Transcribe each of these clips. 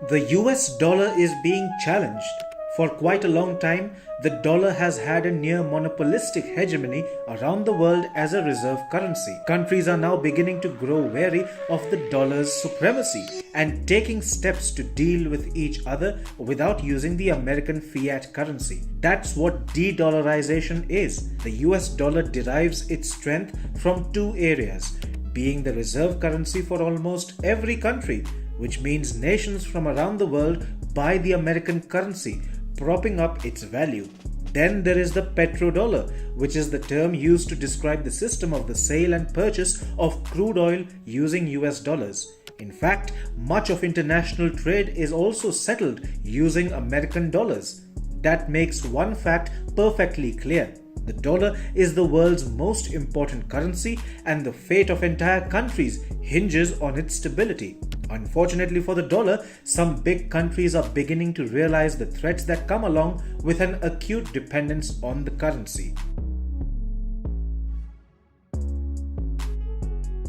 The US dollar is being challenged. For quite a long time, the dollar has had a near monopolistic hegemony around the world as a reserve currency. Countries are now beginning to grow wary of the dollar's supremacy and taking steps to deal with each other without using the American fiat currency. That's what de-dollarization is. The US dollar derives its strength from two areas: being the reserve currency for almost every country, which means nations from around the world buy the American currency, propping up its value. Then there is the petrodollar, which is the term used to describe the system of the sale and purchase of crude oil using US dollars. In fact, much of international trade is also settled using American dollars. That makes one fact perfectly clear. The dollar is the world's most important currency, and the fate of entire countries hinges on its stability. Unfortunately for the dollar, some big countries are beginning to realize the threats that come along with an acute dependence on the currency.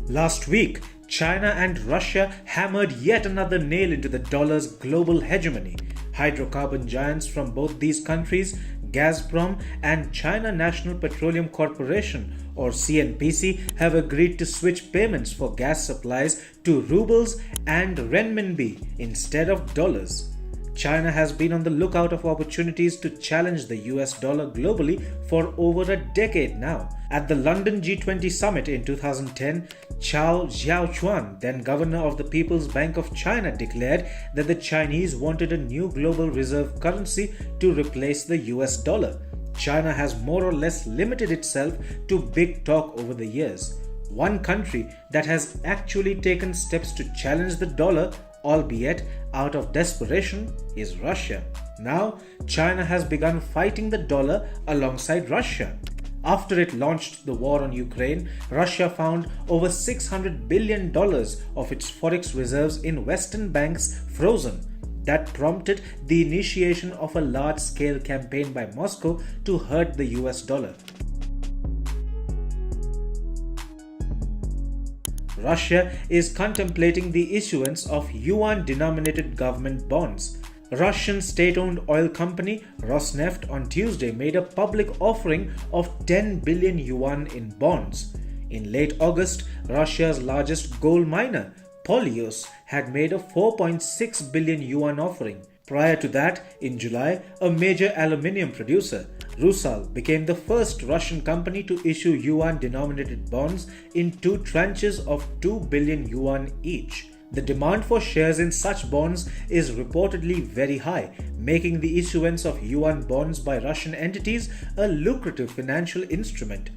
Last week, China and Russia hammered yet another nail into the dollar's global hegemony. Hydrocarbon giants from both these countries, Gazprom and China National Petroleum Corporation or CNPC, have agreed to switch payments for gas supplies to rubles and renminbi instead of dollars. China has been on the lookout of opportunities to challenge the US dollar globally for over a decade now. At the London G20 summit in 2010, Chao Zhaochuan, then governor of the People's Bank of China, declared that the Chinese wanted a new global reserve currency to replace the US dollar. China has more or less limited itself to big talk over the years. One country that has actually taken steps to challenge the dollar, albeit out of desperation, is Russia. Now, China has begun fighting the dollar alongside Russia. After it launched the war on Ukraine, Russia found over $600 billion of its forex reserves in Western banks frozen. That prompted the initiation of a large-scale campaign by Moscow to hurt the US dollar. Russia is contemplating the issuance of yuan-denominated government bonds. Russian state-owned oil company Rosneft on Tuesday made a public offering of 10 billion yuan in bonds. In late August, Russia's largest gold miner, Polyus, had made a 4.6 billion yuan offering. Prior to that, in July, a major aluminium producer, Rusal, became the first Russian company to issue yuan-denominated bonds in two tranches of 2 billion yuan each. The demand for shares in such bonds is reportedly very high, making the issuance of yuan bonds by Russian entities a lucrative financial instrument.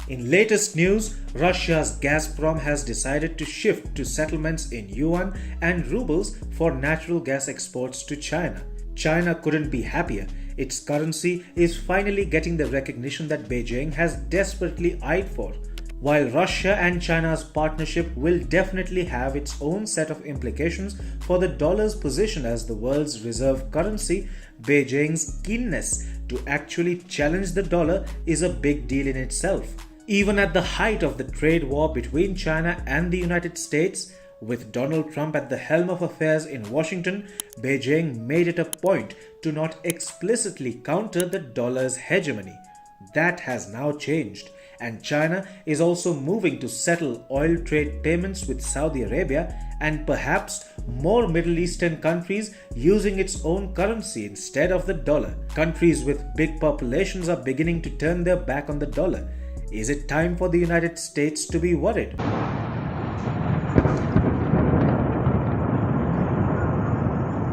In latest news, Russia's Gazprom has decided to shift to settlements in yuan and rubles for natural gas exports to China. China couldn't be happier. Its currency is finally getting the recognition that Beijing has desperately eyed for. While Russia and China's partnership will definitely have its own set of implications for the dollar's position as the world's reserve currency, Beijing's keenness to actually challenge the dollar is a big deal in itself. Even at the height of the trade war between China and the United States, with Donald Trump at the helm of affairs in Washington, Beijing made it a point to not explicitly counter the dollar's hegemony. That has now changed, and China is also moving to settle oil trade payments with Saudi Arabia and perhaps more Middle Eastern countries using its own currency instead of the dollar. Countries with big populations are beginning to turn their back on the dollar. Is it time for the United States to be worried?